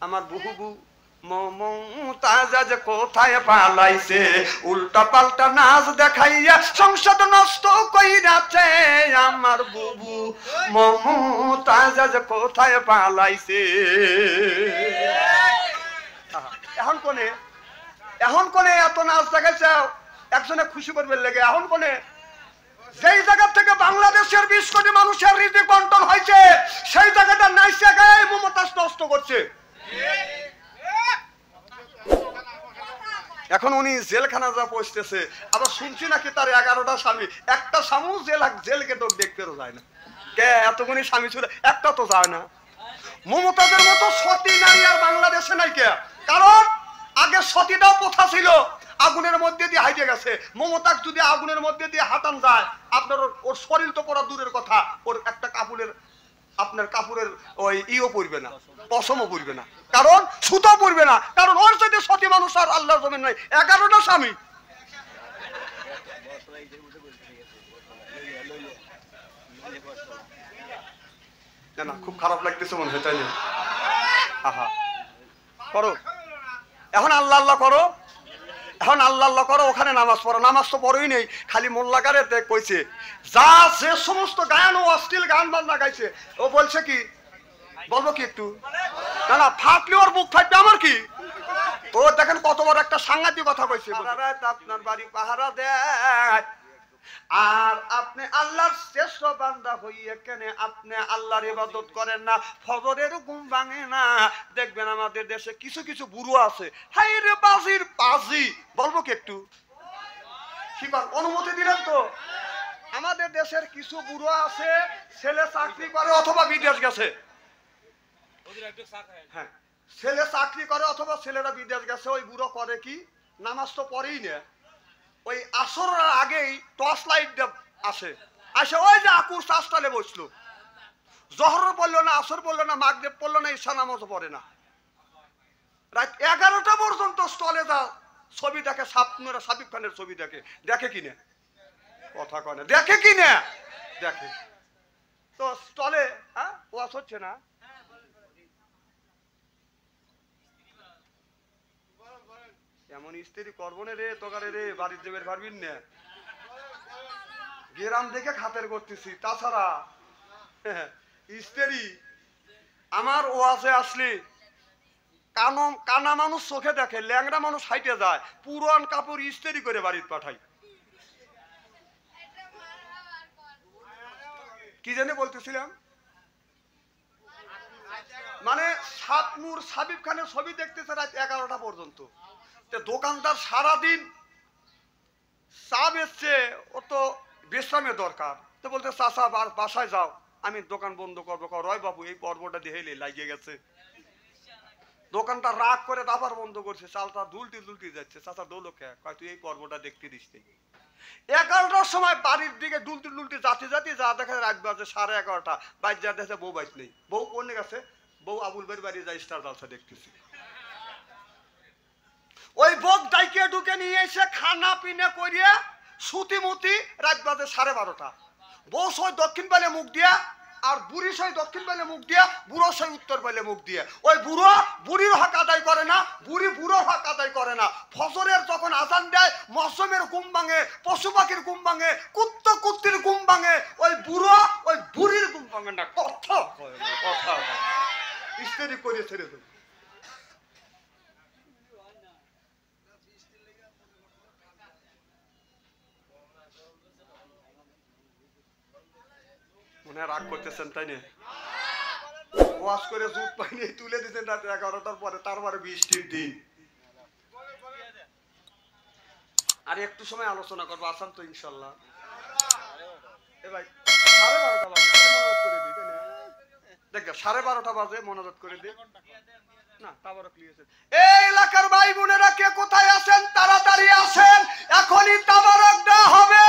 আমার বুবু মমতাজ কোথায় পালাইছে, উল্টা পাল্টা নাচ দেখাইয়া সংসদ নষ্ট কইরাছে। আমার বুবু মমতাজ কোথায় পালাইছে। এখন কোনে এত নাচ দেখাইছে একজনে খুশি করবে লেগে। এখন কোনে যেই জায়গা থেকে বাংলাদেশের 20 কোটি মানুষের রিজিক বন্টন হয়েছে সেই জায়গাটা নাইসা গায়ে মমতাজ নষ্ট করছে। এখন উনি জেলখানা যা পৌঁছতেছে, আবার শুনছি নাকি তার 11টা স্বামী, একটা স্বামী জেলকে তো দেখতেও যায় না। কে এতগুলি স্বামী ছিল, একটা তো যায় না। মমতাজের মতো সতী নারী আর বাংলাদেশে নাই কে? কারণ আগে সতীটাও প্রথা ছিল, আগুনের মধ্যে দিয়ে হাইটে গেছে। মমতাজ যদি আগুনের মধ্যে দিয়ে হাঁটান যায়, আপনার ওর শরীর তো পড়া দূরের কথা, ওর একটা কাপড়ের ওই ইও পড়বে না, পশমও পড়বে না, কারণ সুতো পড়বে না, কারণ ওর সাথে সতী মানুষ আর আল্লাহর জমিন নাই। 11টা স্বামী। না খুব খারাপ লাগতেছে মনে হয়, তাই না? আহা করো এখন আল্লাহ আল্লাহ করো, এখন আল্লাহ আল্লাহ করো, ওখানে নামাজ পড়ো। নামাজ তো পড়োই নেই, খালি মোল্লাগারে কইছে যা যে সমস্ত গান ও অশ্লীল গান বাজনা গাইছে, ও বলছে কি বলবো কি একটু? না ফাটলে ওর মুখ ফাটবে, আমার কি? ও দেখেন কত বড় একটা সাংঘাতিক কথা কইছে। আপনার বাড়ি পাহারা দেয় আর আপনি আল্লাহর শ্রেষ্ঠ বান্দা হইয়া কেন আপনি আল্লাহর ইবাদত করেন না, ফজরের ঘুম ভাঙে না? দেখবেন আমাদের দেশে কিছু কিছু বুড়ো আছে, হাই রে বাজির বাজি, বলবো কি একটু? কি অনুমতি দিলেন তো? আমাদের দেশের কিছু বুড়ো আছে, ছেলে চাকরি করে অথবা বিদেশ গেছে। হ্যাঁ, ছেলে চাকরি করে অথবা ছেলেরা বিদেশ গেছে। ওই বুড়ো করে কি, নামাজ তো পড়েই না, ওই আসরের আগেই টর্চ লাইট আসে, ওই যে আকুর চাষটালে বসলো, জহর পড়লো না, আসর পড়লো না, মাগরিব পড়লো না, ঈশা নামাজও পড়ে না, রাত 11টা পর্যন্ত স্টলে যা ছবি দেখে, সাবিক খানের ছবি দেখে কিনে কথা কয় না, দেখে কিনে দেখে তো স্টলে। হ্যাঁ, ওয়াজ হচ্ছে না? এমন স্ত্রী করবো না রে তোকারে রে, বাড়ির দেবের পারবিন না। গেরাম দেখে খাতের করতেছি, তাছাড়া স্ত্রী আমার ওয়াজে আসলে কানা মানুষ চোখে দেখে, ল্যাংড়া মানুষ হাইটে যায়, পুরান কাপড় ইস্ত্রি করে বাড়িতে পাঠাই। কি জানি বলতেছিলাম, মানে সাতমুর সাবিব খানের ছবি দেখতেছে রাত 11টা পর্যন্ত। দোকানদার সারাদিন চা বেচছে, ও তো বিশ্রামের দরকার, তো বলতে চাচা বাসায় যাও, আমি দোকান বন্ধ করবো। রয় বাবু এই পর্বটা দিয়ে লাগিয়ে গেছে। দোকানটা রাগ করে আবার বন্ধ করছে, চালটা দুলটি যাচ্ছে। চাচা দৌলো কে? কয় তুই এই পর্বটা দেখতে দিস নি। 11টার সময় বাড়ির দিকে দুলটি যাতে যা দেখা রাত বাজে 11:30, বাইর যা দেখে বউ বাইক নেই। বউ কোনে গেছে? বউ আবুল ভাইয়ের বাড়ি যায় স্টার জলসা দেখতেছি। ওই বক ডাইকে ঢুকে নিয়ে এসে খানা পিনা করিয়া সুতিমতি রাত বাজে 12:30। বউ সই দক্ষিণ পালে মুখ দিয়া, আর বুড়ি সই দক্ষিণ পালে মুখ দিয়া, বুড়ো সই উত্তর পালে মুখ দিয়া। ওই বুড়ো বুড়ির হক আদায় করে না, বুড়ি বুড়োর হক আদায় করে না। ফজরের যখন আজান দেয়, মৌসুমের ঘুম ভাঙে, পশু পাখির ঘুম ভাঙে, কুত্তির ঘুম ভাঙে, ওই বুড়ো ওই বুড়ির ঘুম ভাঙে না। কথা স্ত্রী করে ছেড়ে দেবে। মনে রাগ করতেছেন তাই না? ওয়াশ করে জুট পাইনি তুলে দিতেন রাত 11টার পরে, তারপরে বৃষ্টির দিন। আর একটু সময় আলোচনা করবো, আসান তো ইনশাল্লাহ। এ ভাই 12:30 বাজে মনোরোধ করে দিই, তাই না? দেখ 12:30 বাজে মনোরোধ করে দিই না, তারপরে ক্লিয়ার। এই এলাকার ভাই বোনেরা কে কোথায় আছেন তাড়াতাড়ি আসেন, এখনই তাবারক দেওয়া হবে।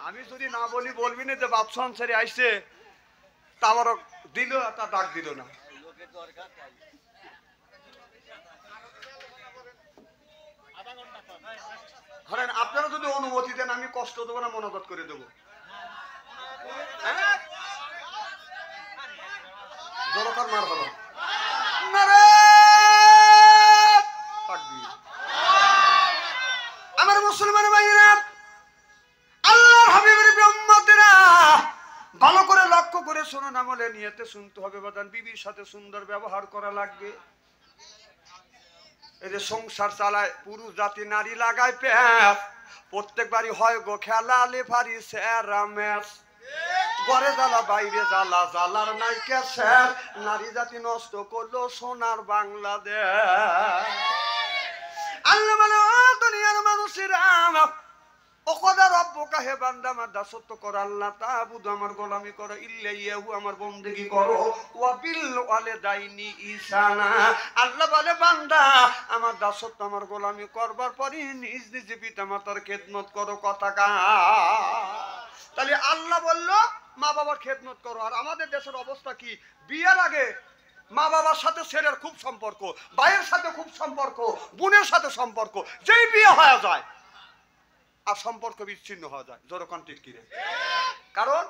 আমি যদি না বলি বলবি না যে বাপসান ছেড়ে আইসে, তাবারক দিল তা ডাক দিল না। ধরেন আপনারা যদি অনুমতি দেন আমি কষ্ট দেবো না, মনোগত করে দেবো। জোরকার মার হলো নারে তাকবীর। আমার মুসলমান ভাইরা, আল্লাহর হাবিবের উম্মতেরা, ভালো করে লক্ষ্য করে শুনুন, আমলে নিয়তে শুনতে হবে বাদান। বিবির সাথে সুন্দর ব্যবহার করা লাগবে। এই যে সংসার চালায় পুরুষ জাতি, নারী লাগায় প্যাঁচ, প্রত্যেক বাড়ি হয় গো খেলা লেফারি স্যারা ম্যাচ, ঘরে জ্বালা বাইরে জ্বালা, জ্বালার নাই কেসের, নারী জাতি নষ্ট করলো সোনার বাংলাদেশ। আল্লাহ বলে, ও দুনিয়ার মানুষেরা, ও খোদা রব্বুকা, হে বান্দা আমার দাসত্ব করো, আল্লাহ তাবুদু আমার গোলামি করো, ইল্লাইয়াহু আমার বন্দেগী করো, ওয়া বিল ওয়ালিদাইনি ইহসানা। আল্লাহ বলে, বান্দা আমার দাসত্ব আমার গোলামি করবার পরে নিজ নিজ পিতামাতার খেদমত করো। কথা কা তাহলে আল্লাহ বললো মা বাবার খেদমত করো। আর আমাদের দেশের অবস্থা কি? বিয়ের আগে মা বাবার সাথে ছেলের খুব সম্পর্ক, ভাইয়ের সাথে খুব সম্পর্ক, বোনের সাথে সম্পর্ক, যেই বিয়ে হয়ে যায় আর সম্পর্ক বিচ্ছিন্ন হয়ে যায়। যেরকম ঠিক কিরে, কারণ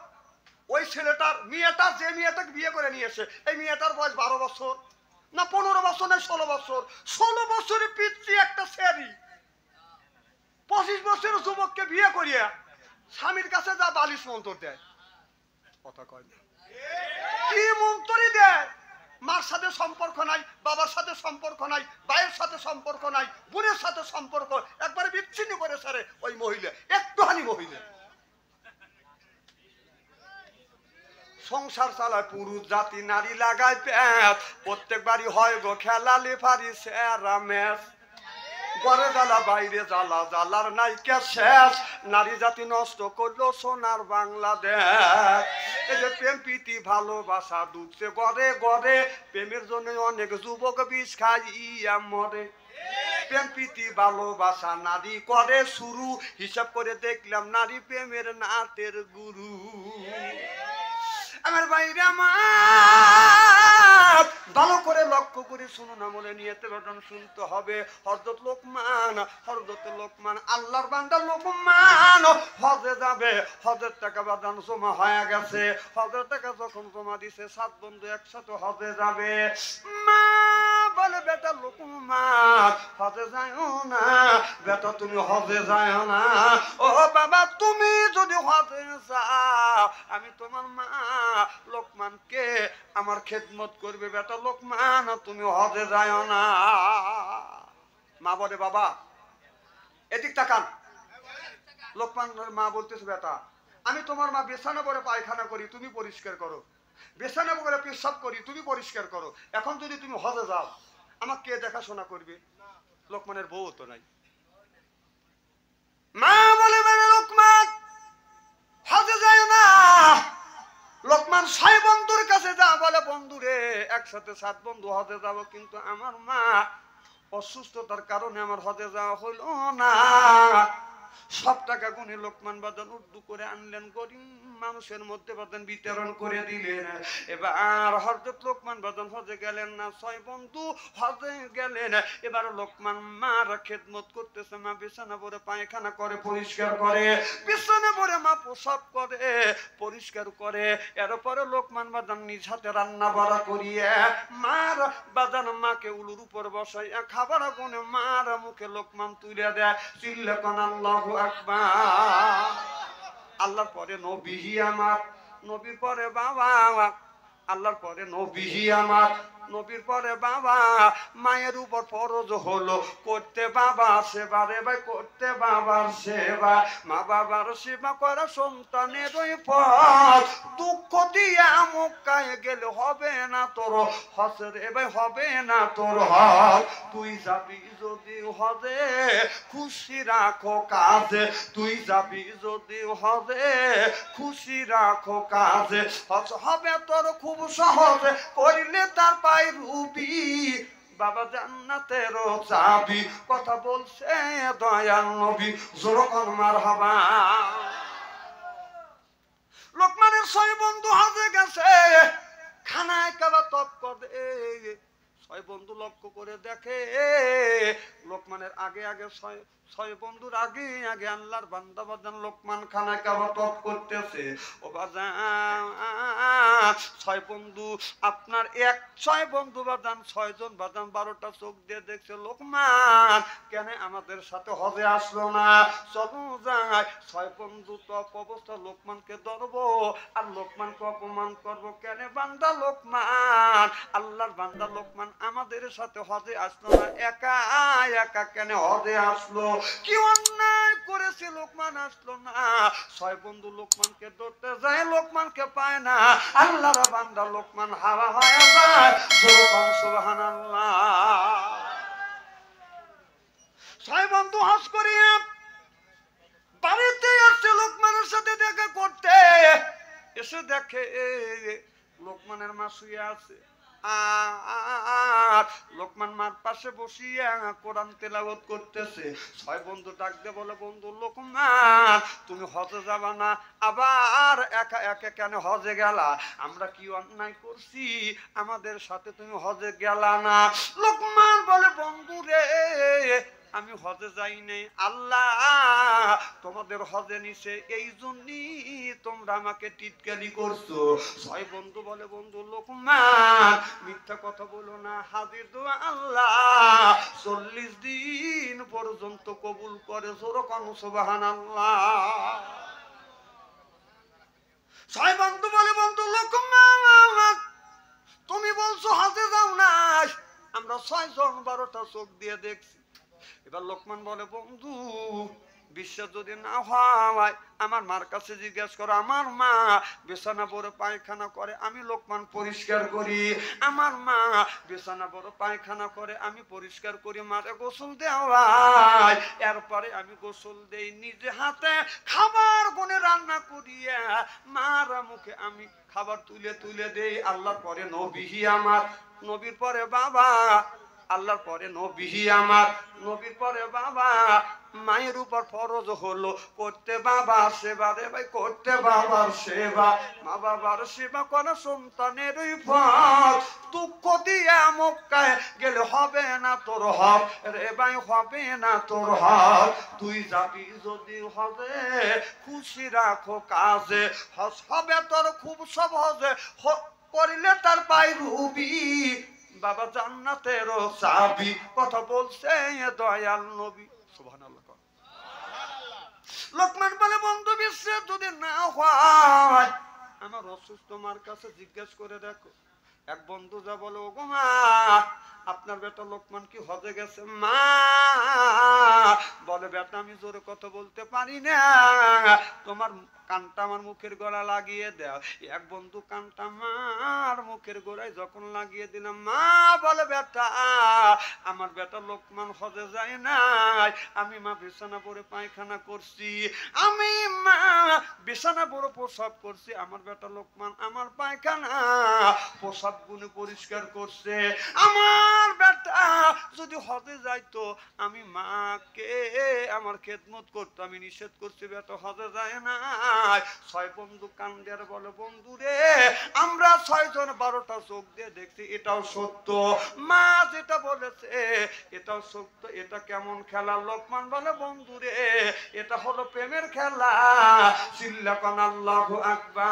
ওই ছেলেটার মেয়েটার, যে মেয়েটাকে বিয়ে করে নিয়েছে, এই মেয়েটার বয়স 12 বছর না 15 বছর না 16 বছর। 16 বছরের পিতৃ একটা ছেলে 25 বছরের যুবককে বিয়ে করিয়া স্বামীর কাছে যা বালিশ মন্তর দেয়। কথা কয় না, কি মন্তরই দেয়? মার সাথে সম্পর্ক নাই, বাবার সাথে সম্পর্ক নাই, ভাইয়ের সাথে সম্পর্ক নাই, বোনের সাথে সম্পর্ক একবারে বিচ্ছিন্ন করে সারে ওই মহিলা, একটুখানি মহিলা। সংসার চালায় পুরুষ জাতি, নারী লাগায় প্যাঁচ, প্রত্যেক বাড়ি হয় গো খেলা লেফারি স্যারা ম্যাচ, ঘরে জ্বালা বাইরে জ্বালা, জ্বালার নাই শেষ, নারী জাতি নষ্ট করলো সোনার বাংলাদেশ। এই যে প্রেম প্রীতি ভালোবাসা ডুবছে ঘরে ঘরে, প্রেমের জন্য অনেক যুবক বিষ খাইয়া মরে। প্রেম প্রীতি ভালোবাসা নারী করে শুরু, হিসাব করে দেখলাম নারী প্রেমের নাতের গুরু। আমার ভাইরা আমার, ভালো করে লক্ষ্য করে শুনুন, আমলে নিয়তে বাদান শুনতে হবে। হযরত লোকমান আল্লাহর বান্দা লোকমান হজে যাবে। হজের টাকা বাদান জমা হয়ে গেছে। হজের টাকা যখন জমা দিছে, 7 বন্ধু একসাথে হজে যাবে। মা বলে, বেটা লোকমান হজে যাও না, বেটা তুমি হজে যাও না। ও বাবা, তুমি যদি হজে যাও, আমি তোমার মা লোকমানকে আমার খেদমত করবে। বেটা লোকমান তুমি হজে যাও না। মা বলে, বাবা এদিক তাকান। লোকমানের মা বলতেছে, বেটা আমি তোমার মা, বিছানা করে পায়খানা করি, তুমি পরিষ্কার করো, বিছানা করে পেশাব করি, তুমি পরিষ্কার করো। এখন যদি তুমি হজে যাও, আমাকে কে দেখাশোনা করবে? লোকমানের বউ তো নাই। মা বলে, লোকমান হজে যায় না। লোকমান 6 বন্ধুর কাছে যা বলে, বন্ধুরে একসাথে 7 বন্ধু হজে যাব, কিন্তু আমার মা অসুস্থতার কারণে আমার হজে যাওয়া হইল না। সব টাকা গুনে লোকমান বাদান উর্দু করে আনলেন, গরিব মানুষের মধ্যে বাদান বিতরণ করে দিলেন। এবার হযরত লোকমান বাদান হজে গেলেন না, 6 বন্ধু হজে গেলেন। এবার লোকমান মার খেদমত করতেছে। মা বিছানা পরে পায়খানা করে, পরিষ্কার করে, বিছানা পরে মা প্রসাব করে, পরিষ্কার করে। এরপরে লোকমান বাদান নিজ হাতে রান্না বাড়া করিয়ে মার বাদান মাকে উলুর উপর বসাইয়া খাবার গুনে মার মুখে লোকমান তুলে দেয়। চিল্লা কোন আল্লাহু আকবার। আল্লাহর পরে নবী আমার, নবীর পরে বাবা, আল্লাহর পরে নবী আমার, নবীর পরে বাবা। মায়ের উপর ফরজ হলো করতে বাবা সেবা রে ভাই, করতে বাবার সেবা। মা বাবার সেবা করা সন্তানের ওই পথ। দুঃখ দিয়া মক্কায় গেলে হবে না তোর হজ রে ভাই, হবে না তোর হজ। তুই যাবি যদি হজে, খুশি রাখো কাজে। তুই যাবি যদি হজে, খুশি রাখো কাজে। হজ হবে তোর খুব সহজে, করিলে তার পাই রুবি, বাবা জান্নাতের চাবি। কথা বলছে দয়াল নবী, জোরকন মারহাবা। লোকমানের 6 বন্ধু হজে গেছে, খানায় কাবা তপ করে। 6 বন্ধু লক্ষ্য করে দেখে লোকমানের আগে আগে ছয় বন্ধুর আগে আগে আল্লাহর বান্দা বাজান লোকমান খানাকে আবাদত করতেছে। ও বাজান ছয় বন্ধু আপনার ছয় বন্ধু বাজান, ছয়জন বাজান 12টা চোখ দিয়ে দেখছে লোকমান কেন আমাদের সাথে হজে আসলো না, চলো যাই। ছয় বন্ধু তো অবস্থা লোকমানকে ধরবো আর লোকমানকে অপমান করবো, কেন বান্দা লোকমান, আল্লাহর বান্দা লোকমান আমাদের সাথে হজে আসলো না, একা একা কেন হজে আসলো, কি অন্যায় করেছে লোকমান আসলো না। ছয় বন্ধু লোকমানকে ধরতে যায়, লোকমানকে পায় না, আল্লাহর বান্দা লোকমান হাওয়া হয়ে যায়। সুবহানাল্লাহ। ছয় বন্ধু হজ করিয়া বাড়িতে আসছে লোকমানের সাথে দেখা করতে, এসে দেখে লোকমানের মা শুয়ে আছে আর লোকমান মার পাশে বসিয়া কোরআন তেলাওয়াত করতেছে। ছয় বন্ধু ডাক দিয়ে বলে, বন্ধু লোকমান তুমি হজে যাবা না, আবার একা একা কেন হজে গেলা, আমরা কি অন্যায় করছি আমাদের সাথে তুমি হজে গেলা না। লোকমান বলে, বন্ধু রে আমি হজে যাই নাই, আল্লাহ তোমাদের হজে নিছে, এই জন্যই তোমরা আমাকে টিটকারি করছো। ছয় বন্ধু বলে, বন্ধু লোকমান মিথ্যা কথা বলো না, হাজির দোয়া আল্লাহ 40 দিন পর্যন্ত কবুল করে, যেরকম সুবহানাল্লাহ। ছয় বন্ধু বলে, বন্ধু লোকমান তুমি বলছো হজে যাও না, আমরা 6 জন 12টা চোখ দিয়ে দেখছি। এবার লোকমান বলে, বন্ধু বিশ্বাস যদি না হয় আমার মার কাছে জিজ্ঞাসা করো, আমার মা বিছানা পরে পায়খানা করে, আমি লোকমান পরিষ্কার করি, আমার মা বিছানা পরে পায়খানা করে, আমি পরিষ্কার করি, মারে গোসল দেওয়াই, এরপরে আমি গোসল দেই, নিজে হাতে খাবার গুনে রান্না করিয়া মার মুখে আমি খাবার তুলে তুলে দেই। আল্লাহর পরে নবীহি আমার, নবীর পরে বাবা, আল্লাহর পরে নবীহি আমার, নবীর পরে বাবা, মায়ের উপর ফরজ হলো করতে বাবার সেবা রে ভাই, করতে বাবার সেবা, মা বাবার সেবা করা সন্তানের ফল, দুঃখ দিয়া মক্কায় গেলে হবে না তোর হক রে ভাই, হবে না তোর হক, তুই যাবি যদি হজে খুশি রাখো কাজে, হজ হবে তোর খুব সহজে, করিলে তার পায় রুবি বাবা জান্নাতেরও চাবি, কথা বলছে দয়াল নবী। সুবহানাল্লাহ। লোকমান বলে, বন্ধু বিশ্বাস যদি না হয় আমার অসুস্থ মার কাছে জিজ্ঞেস করে দেখো। এক বন্ধু যা বলে, ওগো মা আপনার বেটা লোকমান কি হজে গেছে? মা বলে, বেটা আমি জোরে কথা বলতে পারি না, তোমার কানটা আমার মুখের গোড়া লাগিয়ে দাও। এক বন্ধু কানটা মার মুখের গোড়ায় যখন লাগিয়ে দিলাম, মা বলে, বেটা আমার বেটা লোকমান হজে যায় নাই, আমি মা বিছানা পরে পায়খানা করছি, আমি মা বিছানা পরে প্রসাব করছি, আমার বেটা লোকমান আমার পায়খানা প্রসাব গুনে পরিষ্কার করছে, আমার বেটা যদি হজে যাইতো আমি মাকে আমার খেদমত করতো, আমি নিষেধ করছি, বেটা হজে যায় না। ছয় বন্ধু কান্দের বলে, বন্ধু রে আমরা 6 জন 12টা চোখ দিয়ে দেখছি, এটাও সত্য, মা যেটা বলেছে এটাও সত্য, এটা কেমন খেলা? লোকমান বলে, বন্ধু রে এটা হলো প্রেমের খেলা, চিল্লা কোন আল্লাহু আকবার।